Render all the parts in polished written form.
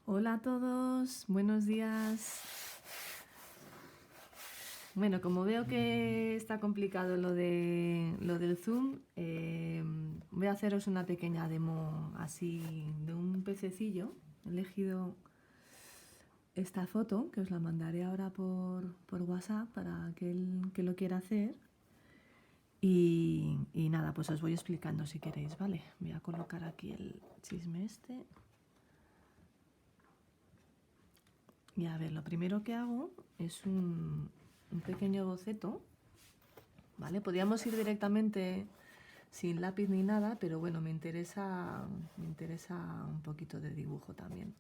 Hola a todos, buenos días. Bueno, como veo que está complicado lo del Zoom, voy a haceros una pequeña demo así de un pececillo. He elegido esta foto que os la mandaré ahora por WhatsApp para aquel que lo quiera hacer. Y nada, pues os voy explicando si queréis, ¿vale? Voy a colocar aquí el chisme este. Y a ver, lo primero que hago es un pequeño boceto, ¿vale? Podríamos ir directamente sin lápiz ni nada, pero bueno, me interesa un poquito de dibujo también.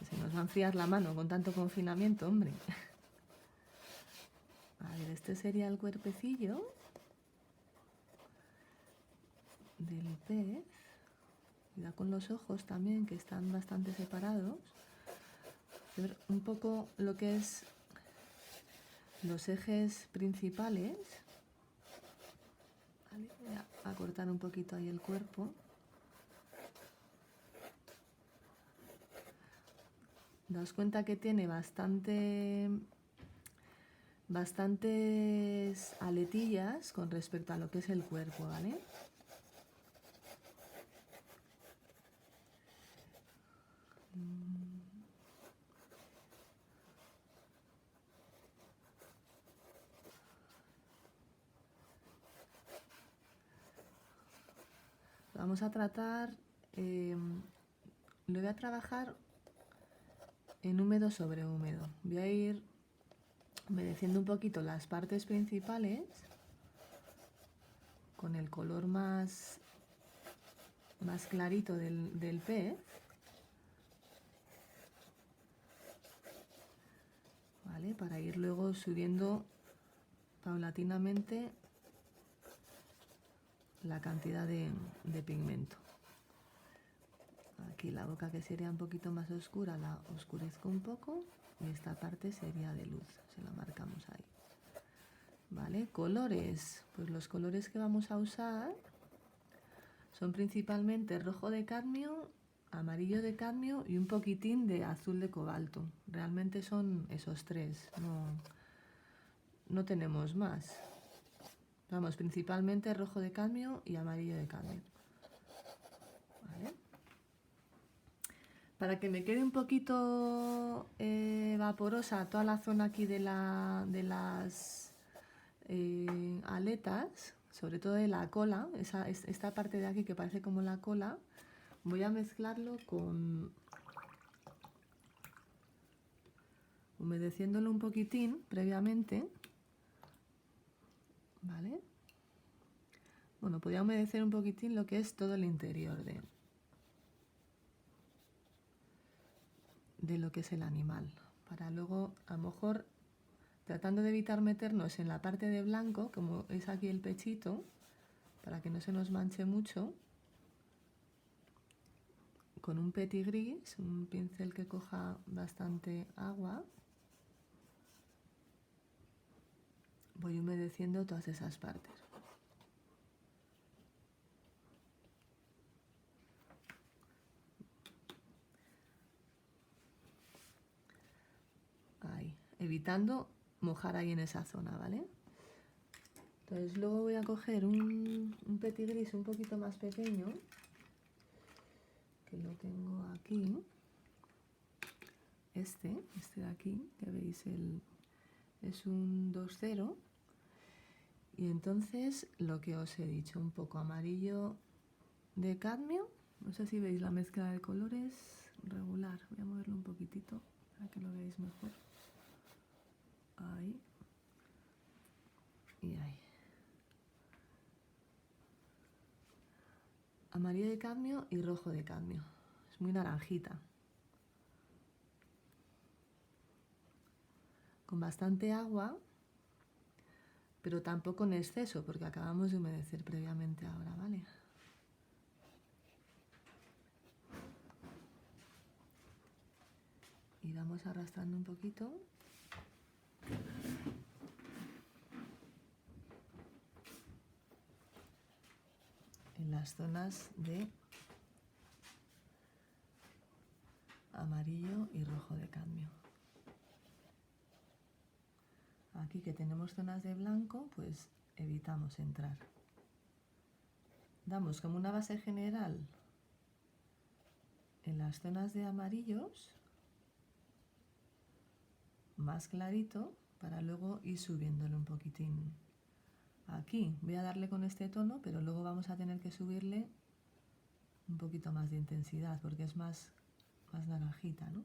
Se nos va a enfriar la mano con tanto confinamiento, hombre. A ver, este sería el cuerpecillo del pez. Cuidado con los ojos también, que están bastante separados. Ver un poco lo que es los ejes principales. Vale, voy a cortar un poquito ahí el cuerpo. Daos cuenta que tiene bastantes aletillas con respecto a lo que es el cuerpo, ¿vale? Vamos a tratar, lo voy a trabajar en húmedo sobre húmedo. Voy a ir humedeciendo un poquito las partes principales con el color más clarito del pez, ¿vale? Para ir luego subiendo paulatinamente la cantidad de pigmento. Aquí la boca, que sería un poquito más oscura, la oscurezco un poco, y esta parte sería de luz, se la marcamos ahí. ¿Vale? Colores, pues los colores que vamos a usar son principalmente rojo de cadmio, amarillo de cadmio y un poquitín de azul de cobalto. Realmente son esos tres, no tenemos más. Vamos, principalmente rojo de cadmio y amarillo de cadmio. ¿Vale? Para que me quede un poquito vaporosa toda la zona aquí de las aletas, sobre todo de la cola, esta parte de aquí que parece como la cola, voy a mezclarlo humedeciéndolo un poquitín previamente, ¿vale? Bueno, podría humedecer un poquitín lo que es todo el interior de lo que es el animal, para luego, a lo mejor, tratando de evitar meternos en la parte de blanco, como es aquí el pechito, para que no se nos manche mucho, con un petit gris, un pincel que coja bastante agua, voy humedeciendo todas esas partes. Ahí, evitando mojar ahí en esa zona, ¿vale? Entonces luego voy a coger un petit gris un poquito más pequeño, que lo tengo aquí, este de aquí, que veis es un 2-0, y entonces lo que os he dicho, un poco amarillo de cadmio, no sé si veis la mezcla de colores, regular, voy a moverlo un poquitito para que lo veáis mejor, ahí y ahí. Amarillo de cadmio y rojo de cadmio, es muy naranjita, con bastante agua, pero tampoco en exceso, porque acabamos de humedecer previamente ahora, ¿vale? Y vamos arrastrando un poquito. En las zonas de amarillo y rojo de cadmio. Aquí que tenemos zonas de blanco, pues evitamos entrar. Damos como una base general en las zonas de amarillos, más clarito, para luego ir subiéndole un poquitín. Aquí voy a darle con este tono, pero luego vamos a tener que subirle un poquito más de intensidad, porque es más naranjita, ¿no?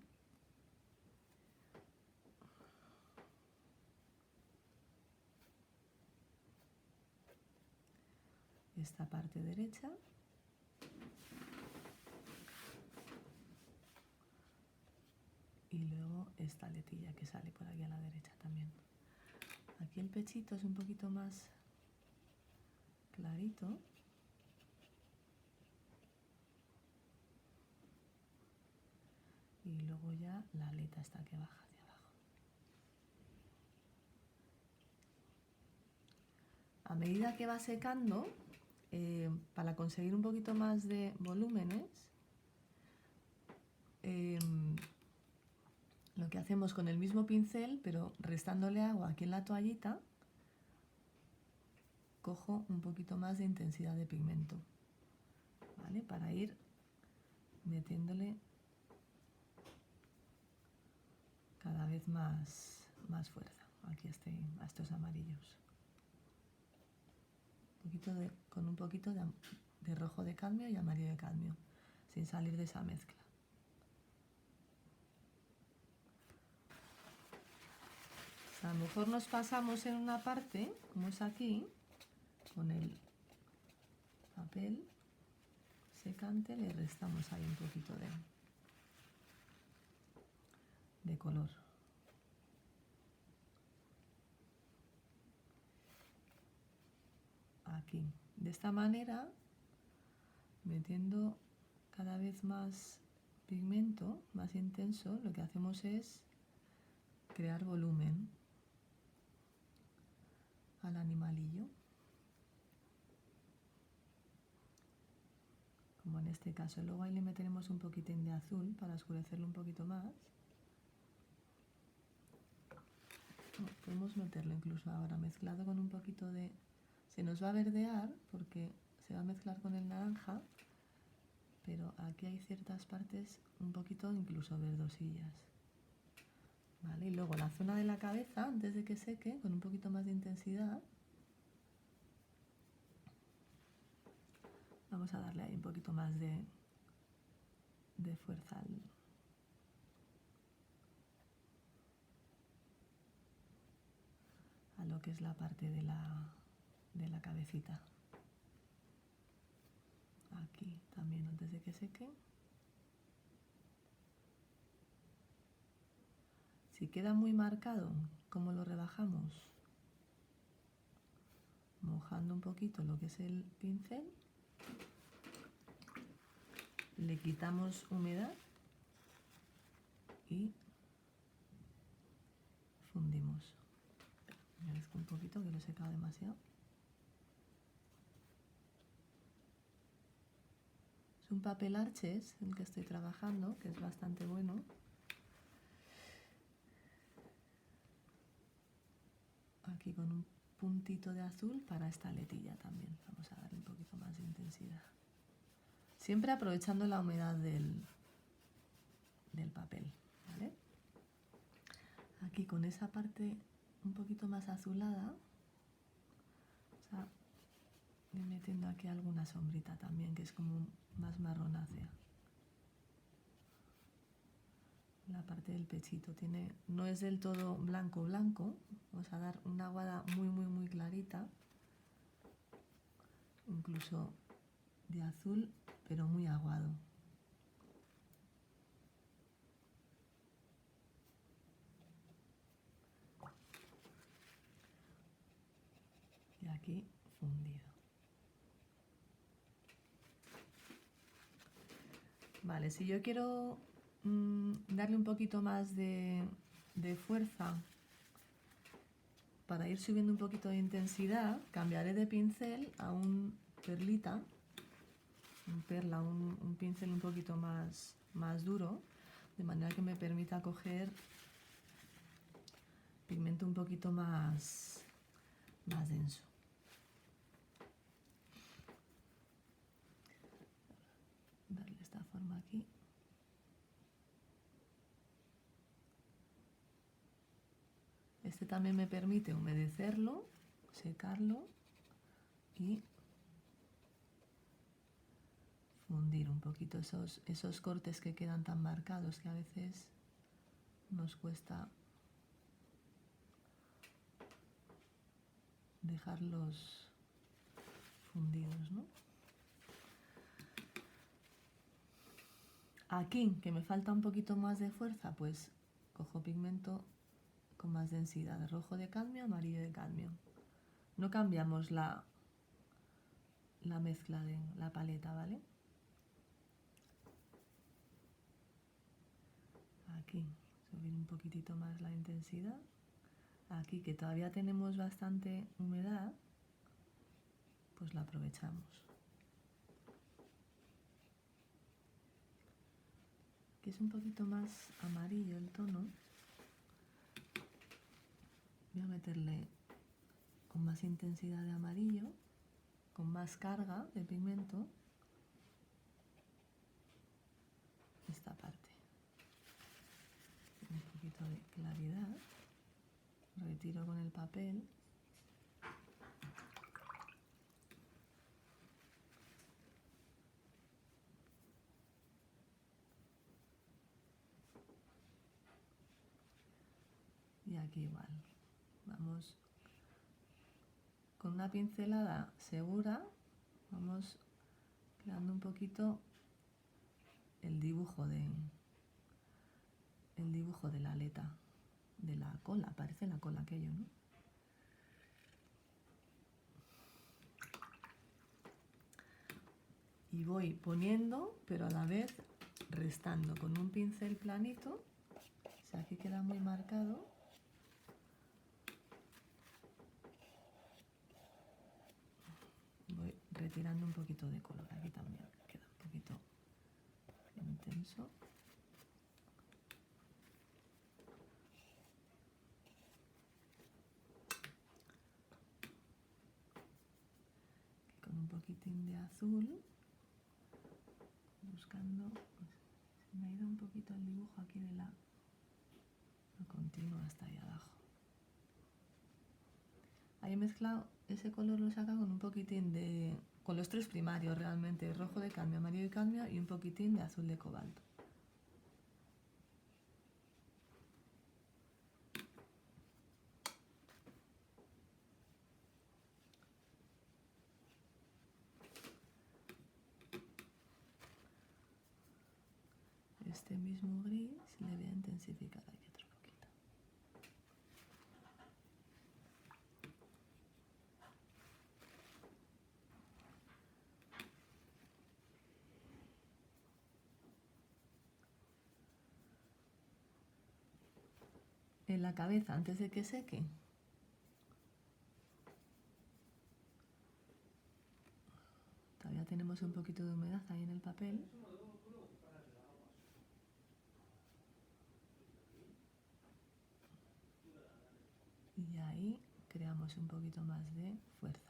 Esta parte derecha. Y luego esta aletilla que sale por aquí a la derecha también. Aquí el pechito es un poquito más clarito. Y luego ya la aleta está que baja hacia abajo. A medida que va secando, para conseguir un poquito más de volúmenes, lo que hacemos con el mismo pincel, pero restándole agua aquí en la toallita, cojo un poquito más de intensidad de pigmento, ¿vale? Para ir metiéndole cada vez más fuerza aquí a estos amarillos. Con un poquito de rojo de cadmio y amarillo de cadmio, sin salir de esa mezcla. A lo mejor nos pasamos en una parte, como es aquí, con el papel secante le restamos ahí un poquito de color. Aquí, de esta manera, metiendo cada vez más pigmento, más intenso, lo que hacemos es crear volumen al animalillo, como en este caso. Luego ahí le meteremos un poquitín de azul para oscurecerlo un poquito más. Podemos meterlo incluso ahora mezclado con un poquito de... Se nos va a verdear porque se va a mezclar con el naranja, pero aquí hay ciertas partes un poquito incluso verdosillas. ¿Vale? Y luego la zona de la cabeza, antes de que seque, con un poquito más de intensidad, vamos a darle ahí un poquito más de fuerza a lo que es la parte de la cabecita. Aquí también antes de que seque. Si queda muy marcado, ¿cómo lo rebajamos? Mojando un poquito lo que es el pincel, le quitamos humedad y fundimos. Me mezclo un poquito que lo he secado demasiado. Es un papel Arches el que estoy trabajando, que es bastante bueno. Aquí con un puntito de azul para esta aletilla también. Vamos a darle un poquito más de intensidad. Siempre aprovechando la humedad del papel, ¿vale? Aquí con esa parte un poquito más azulada, o sea, voy metiendo aquí alguna sombrita también, que es como más marronácea. La parte del pechito no es del todo blanco, vamos a dar una aguada muy clarita, incluso de azul, pero muy aguado. Y aquí fundido. Vale, si yo quiero darle un poquito más de fuerza para ir subiendo un poquito de intensidad, cambiaré de pincel a un perlita, un pincel un poquito más duro, de manera que me permita coger pigmento un poquito más denso. Darle esta forma aquí. Este también me permite humedecerlo, secarlo y fundir un poquito esos cortes que quedan tan marcados que a veces nos cuesta dejarlos fundidos, ¿no? Aquí, que me falta un poquito más de fuerza, pues cojo pigmento con más densidad, rojo de cadmio, amarillo de cadmio. No cambiamos la mezcla de la paleta, ¿vale? Aquí, subir un poquitito más la intensidad. Aquí, que todavía tenemos bastante humedad, pues la aprovechamos. Aquí es un poquito más amarillo el tono. Voy a meterle con más intensidad de amarillo, con más carga de pigmento, esta parte. Un poquito de claridad. Retiro con el papel. Y aquí igual. Vamos con una pincelada segura, vamos creando un poquito el dibujo de la aleta, de la cola, parece la cola aquello, ¿no? Y voy poniendo, pero a la vez restando con un pincel planito. O sea, aquí queda muy marcado. Voy retirando un poquito de color. Aquí también queda un poquito intenso. Con un poquitín de azul, buscando, pues, se me ha ido un poquito el dibujo aquí de la continua hasta ahí abajo. Ahí he mezclado ese color, lo saca con un poquitín con los tres primarios realmente, rojo de cadmio, amarillo de cadmio y un poquitín de azul de cobalto. Este mismo gris le voy a intensificar aquí otro poquito. En la cabeza, antes de que seque, todavía tenemos un poquito de humedad ahí en el papel. Y ahí creamos un poquito más de fuerza.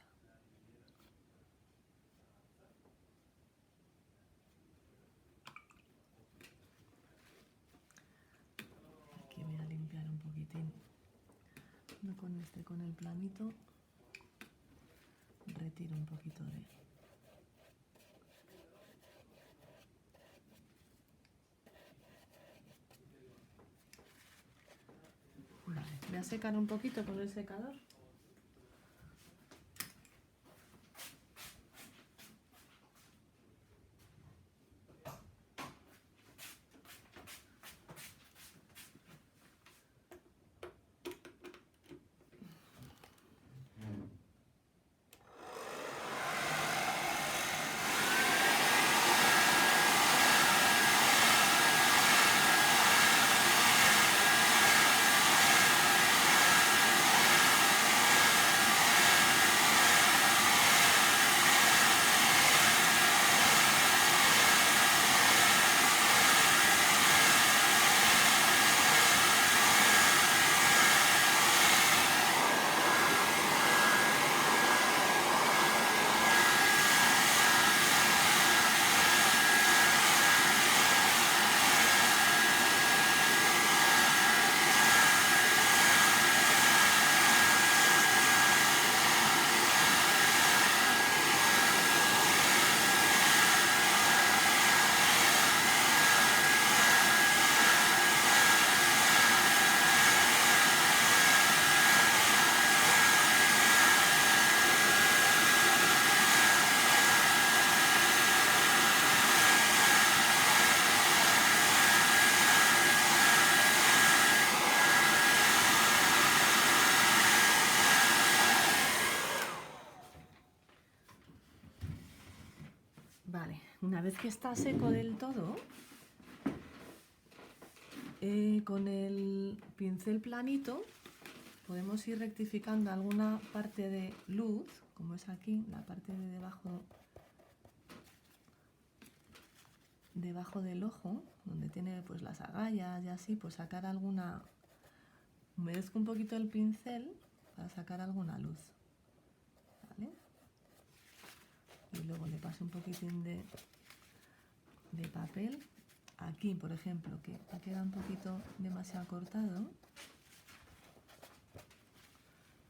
Aquí voy a limpiar un poquitín. No con el planito, retiro un poquito de... Vale, voy a secar un poquito con el secador. vez que está seco del todo, con el pincel planito podemos ir rectificando alguna parte de luz, como es aquí, la parte de debajo del ojo, donde tiene pues las agallas y así, pues sacar alguna... Humedezco un poquito el pincel para sacar alguna luz, ¿vale? Y luego le paso un poquitín de papel. Aquí, por ejemplo, que ha quedado un poquito demasiado cortado,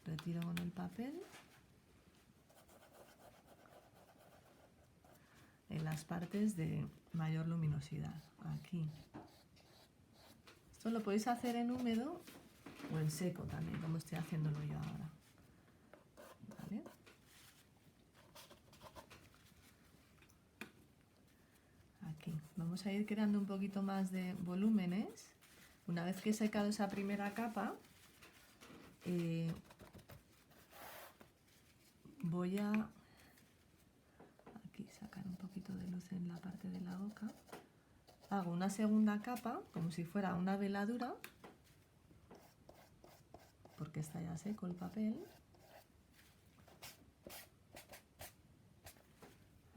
retiro con el papel. En las partes de mayor luminosidad, aquí. Esto lo podéis hacer en húmedo o en seco también, como estoy haciéndolo yo ahora. ¿Vale? Aquí. Vamos a ir creando un poquito más de volúmenes. Una vez que he secado esa primera capa, voy a aquí sacar un poquito de luz en la parte de la boca. Hago una segunda capa, como si fuera una veladura, porque está ya seco el papel.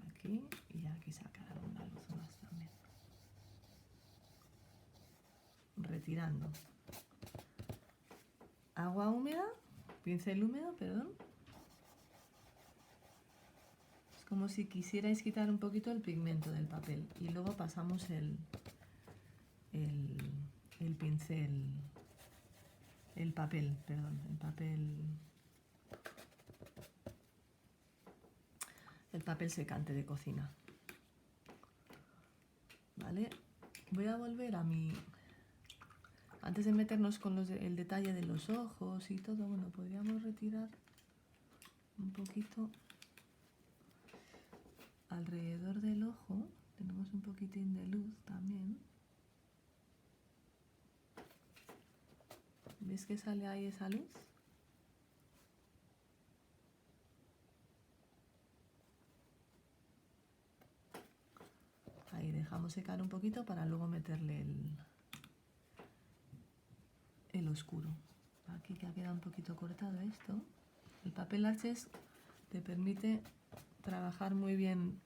Aquí y aquí sacar alguna luz más también. Retirando. Agua húmeda, pincel húmedo, perdón. Es como si quisierais quitar un poquito el pigmento del papel y luego pasamos el pincel, el papel secante de cocina. ¿Vale? Voy a volver a mi... Antes de meternos con el detalle de los ojos y todo, bueno, podríamos retirar un poquito alrededor del ojo. Tenemos un poquitín de luz también. ¿Ves que sale ahí esa luz? Ahí dejamos secar un poquito para luego meterle el oscuro. Aquí que ha quedado un poquito cortado esto. El papel Arches te permite trabajar muy bien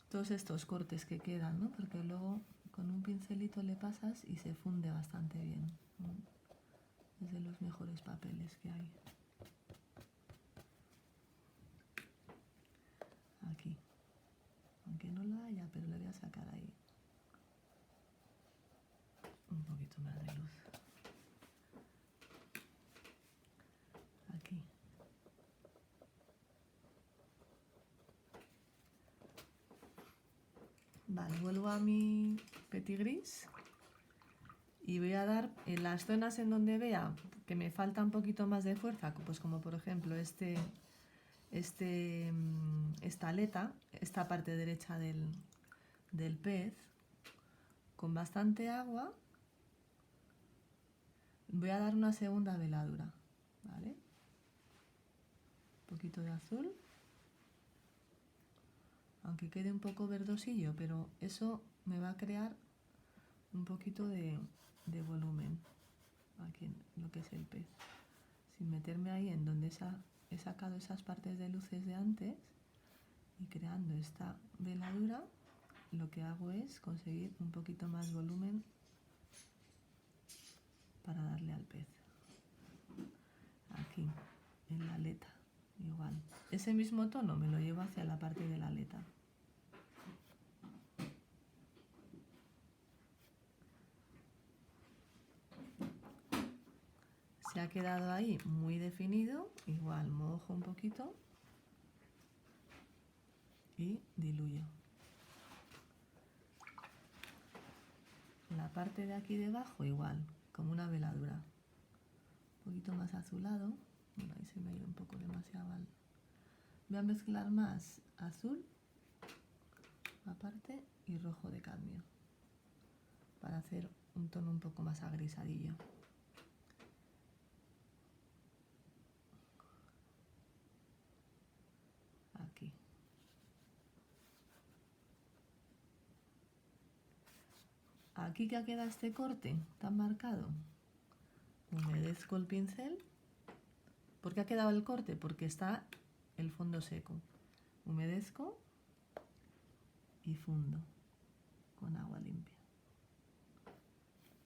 todos estos cortes que quedan, ¿no? Porque luego con un pincelito le pasas y se funde bastante bien. Es de los mejores papeles que hay. Aquí. Aunque no la haya, pero le voy a sacar ahí un poquito más de luz. Aquí. Vale, vuelvo a mi Petit Gris y voy a dar en las zonas en donde vea que me falta un poquito más de fuerza, pues como por ejemplo esta aleta, esta parte derecha del pez, con bastante agua voy a dar una segunda veladura, ¿vale? Un poquito de azul, aunque quede un poco verdosillo, pero eso me va a crear un poquito de volumen aquí en lo que es el pez, sin meterme ahí en donde he sacado esas partes de luces de antes, y creando esta veladura lo que hago es conseguir un poquito más volumen para darle al pez. Aquí, en la aleta, igual. Ese mismo tono me lo llevo hacia la parte de la aleta. Se ha quedado ahí muy definido, igual mojo un poquito y diluyo. La parte de aquí debajo igual, como una veladura. Un poquito más azulado. Bueno, ahí se me ha ido un poco demasiado mal. Voy a mezclar más azul aparte y rojo de cadmio para hacer un tono un poco más agrisadillo. Aquí. Aquí que queda este corte tan marcado, humedezco el pincel. ¿Por qué ha quedado el corte? Porque está el fondo seco. Humedezco y fundo con agua limpia.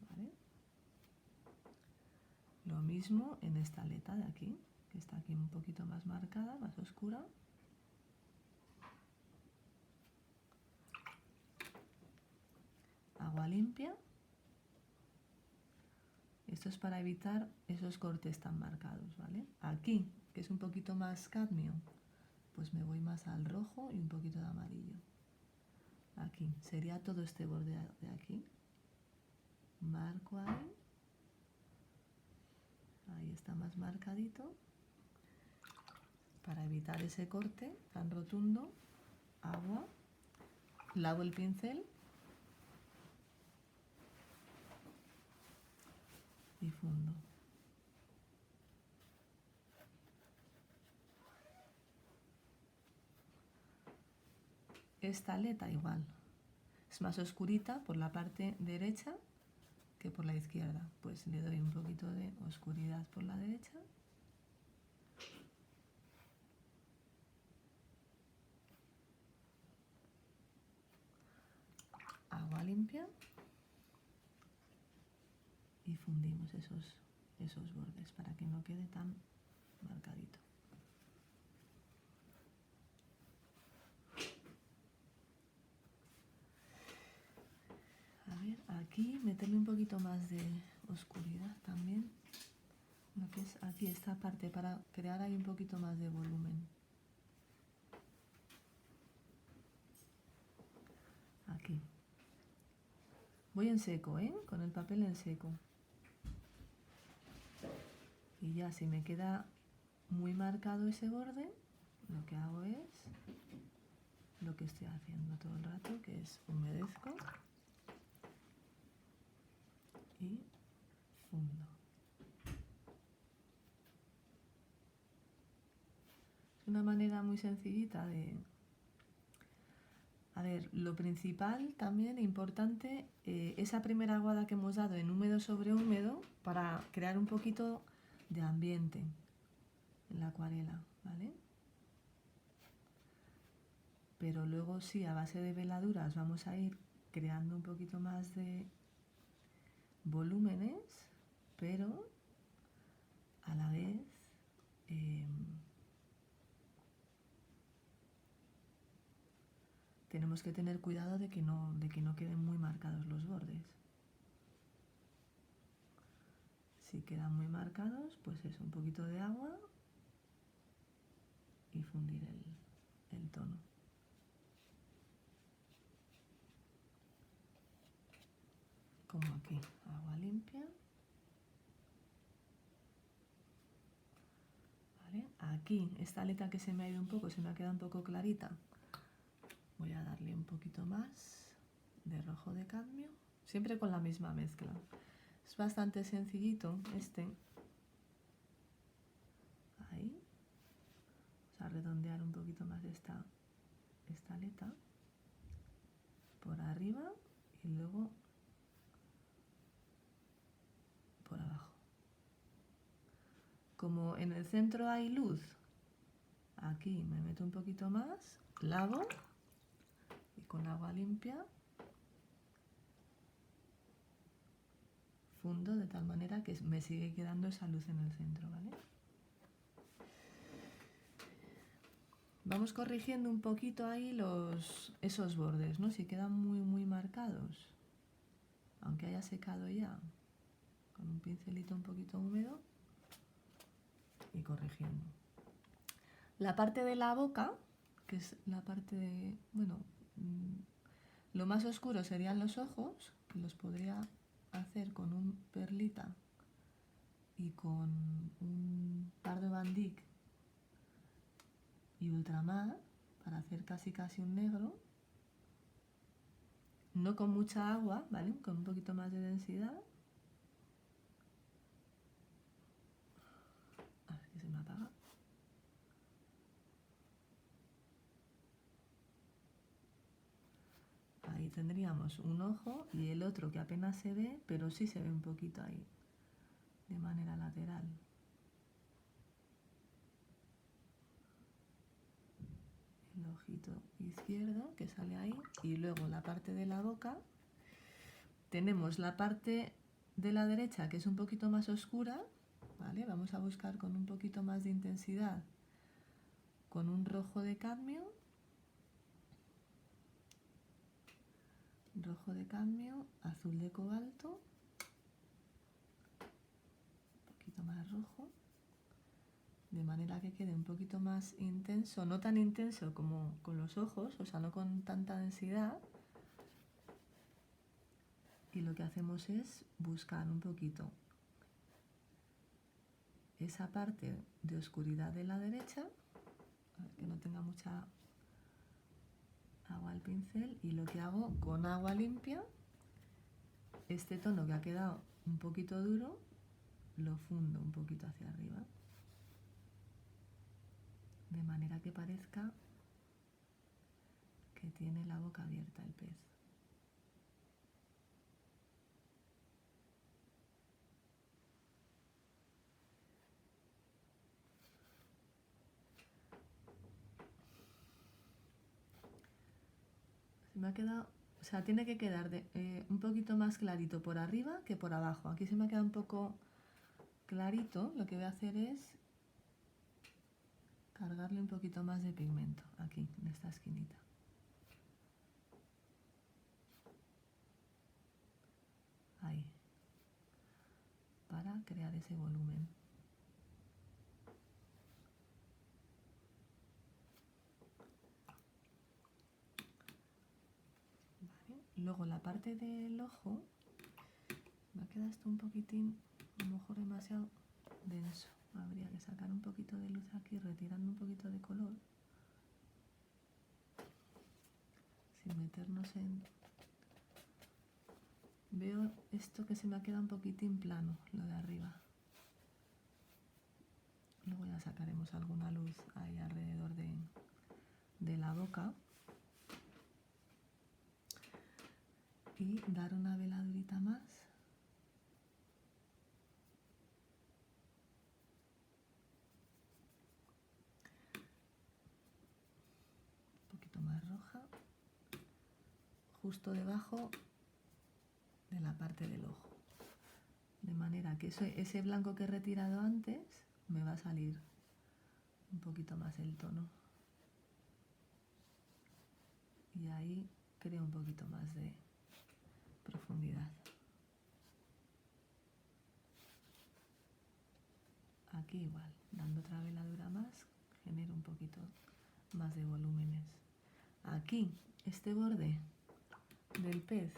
¿Vale? Lo mismo en esta aleta de aquí, que está aquí un poquito más marcada, más oscura. Agua limpia. Esto es para evitar esos cortes tan marcados, ¿vale? Aquí, que es un poquito más cadmio, pues me voy más al rojo y un poquito de amarillo. Aquí, sería todo este borde de aquí. Marco ahí. Ahí está más marcadito. Para evitar ese corte tan rotundo, agua, lavo el pincel y fundo. Esta aleta igual, es más oscurita por la parte derecha que por la izquierda, pues le doy un poquito de oscuridad por la derecha. Agua limpia y fundimos esos bordes para que no quede tan marcadito. A ver, aquí meterle un poquito más de oscuridad también. Lo que es aquí esta parte para crear ahí un poquito más de volumen. Aquí. Voy en seco, ¿eh? Con el papel en seco. Y ya si me queda muy marcado ese borde, lo que hago es lo que estoy haciendo todo el rato, que es humedezco y fundo. Es una manera muy sencillita de... A ver, lo principal también, importante, esa primera aguada que hemos dado en húmedo sobre húmedo para crear un poquito de ambiente en la acuarela, ¿vale? Pero luego sí, a base de veladuras vamos a ir creando un poquito más de volúmenes, pero a la vez tenemos que tener cuidado de que no queden muy marcados los bordes. Si quedan muy marcados, pues es un poquito de agua y fundir el tono. Como aquí, agua limpia. ¿Vale? Aquí, esta aleta que se me ha ido un poco, se me ha quedado un poco clarita. Voy a darle un poquito más de rojo de cadmio, siempre con la misma mezcla. Es bastante sencillito este. Ahí. Vamos a redondear un poquito más esta aleta. Por arriba y luego por abajo. Como en el centro hay luz, aquí me meto un poquito más, lavo y con agua limpia fundo de tal manera que me sigue quedando esa luz en el centro, ¿vale? Vamos corrigiendo un poquito ahí esos bordes, ¿no? Si quedan muy marcados, aunque haya secado ya, con un pincelito un poquito húmedo y corrigiendo. La parte de la boca, que es la parte de, bueno, lo más oscuro serían los ojos, que los podría hacer con un perlita y con un Pardo Van Dyck y ultramar para hacer casi un negro, no con mucha agua, ¿vale? Con un poquito más de densidad. A ver que se me apaga. Ahí tendríamos un ojo y el otro que apenas se ve, pero sí se ve un poquito ahí, de manera lateral. El ojito izquierdo que sale ahí, y luego la parte de la boca. Tenemos la parte de la derecha que es un poquito más oscura, ¿vale? Vamos a buscar con un poquito más de intensidad, con un rojo de cadmio, azul de cobalto, un poquito más rojo, de manera que quede un poquito más intenso, no tan intenso como con los ojos, o sea, no con tanta densidad. Y lo que hacemos es buscar un poquito esa parte de oscuridad de la derecha, a ver que no tenga mucha agua al pincel, y lo que hago con agua limpia, este tono que ha quedado un poquito duro, lo fundo un poquito hacia arriba, de manera que parezca que tiene la boca abierta el pez. Se me ha quedado, o sea, tiene que quedar un poquito más clarito por arriba que por abajo. Aquí se me ha quedado un poco clarito. Lo que voy a hacer es cargarle un poquito más de pigmento aquí, en esta esquinita. Ahí. Para crear ese volumen. Vale. Luego la parte del ojo, me ha quedado esto un poquitín, a lo mejor demasiado denso. Habría que sacar un poquito de luz aquí, retirando un poquito de color, sin meternos en... Veo esto que se me ha quedado un poquitín plano, lo de arriba. Luego ya sacaremos alguna luz ahí alrededor de la boca. Y dar una veladurita más. Un poquito más roja. Justo debajo de la parte del ojo. De manera que ese blanco que he retirado antes me va a salir un poquito más el tono. Y ahí creo un poquito más de profundidad. Aquí igual, dando otra veladura más, genero un poquito más de volúmenes. Aquí, este borde del pez,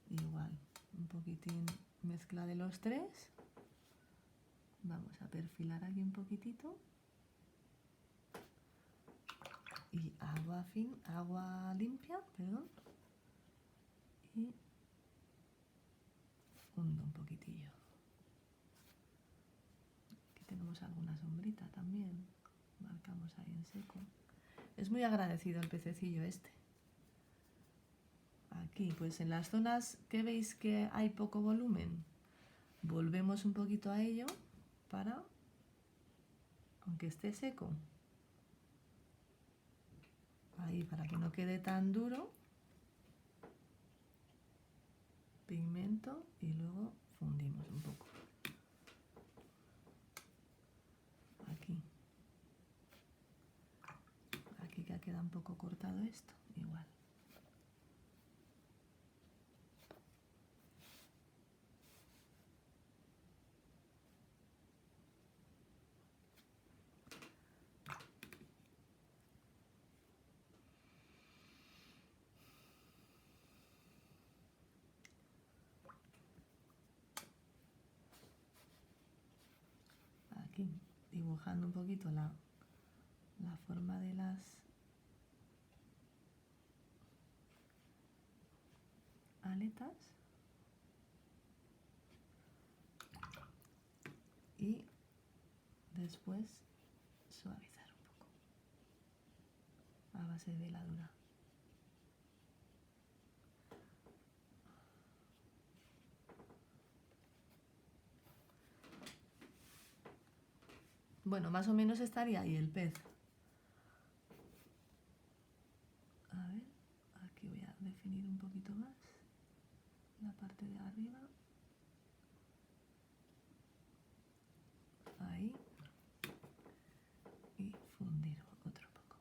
igual, un poquitín mezcla de los tres. Vamos a perfilar aquí un poquitito. Y agua limpia, perdón. Y hundo un poquitillo. Aquí tenemos alguna sombrita también. Marcamos ahí en seco. Es muy agradecido el pececillo este. Aquí, pues en las zonas que veis que hay poco volumen, volvemos un poquito a ello para, aunque esté seco, ahí para que no quede tan duro, pigmento y luego fundimos un poco. Aquí que queda un poco cortado esto, igual. Aquí, dibujando un poquito la forma de las aletas y después suavizar un poco a base de veladura. Bueno, más o menos estaría ahí el pez. A ver, aquí voy a definir un poquito más la parte de arriba. Ahí. Y fundir otro poco.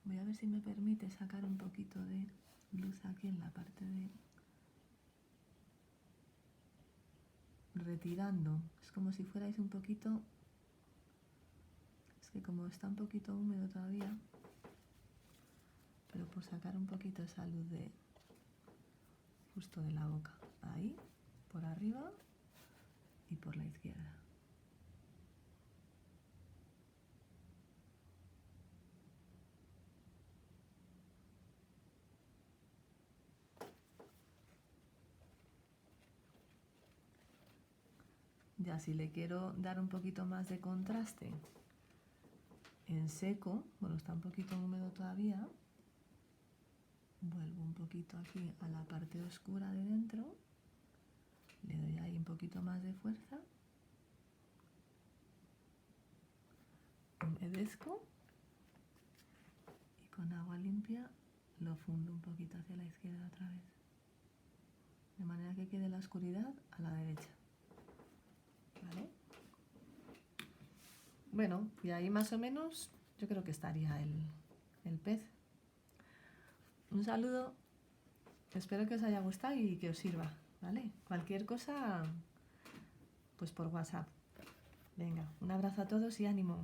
Voy a ver si me permite sacar un poquito de luz aquí en la parte de... retirando. Es como si fuerais un poquito... Es que como está un poquito húmedo todavía, pero por sacar un poquito esa luz de... justo de la boca. Ahí, por arriba y por la izquierda. Ya si le quiero dar un poquito más de contraste en seco, bueno, está un poquito húmedo todavía, vuelvo un poquito aquí a la parte oscura de dentro, le doy ahí un poquito más de fuerza, humedezco y con agua limpia lo fundo un poquito hacia la izquierda otra vez, de manera que quede la oscuridad a la derecha. ¿Vale? Bueno, y ahí más o menos yo creo que estaría el pez. Un saludo, espero que os haya gustado y que os sirva, ¿vale? Cualquier cosa, pues por WhatsApp. Venga, un abrazo a todos y ánimo.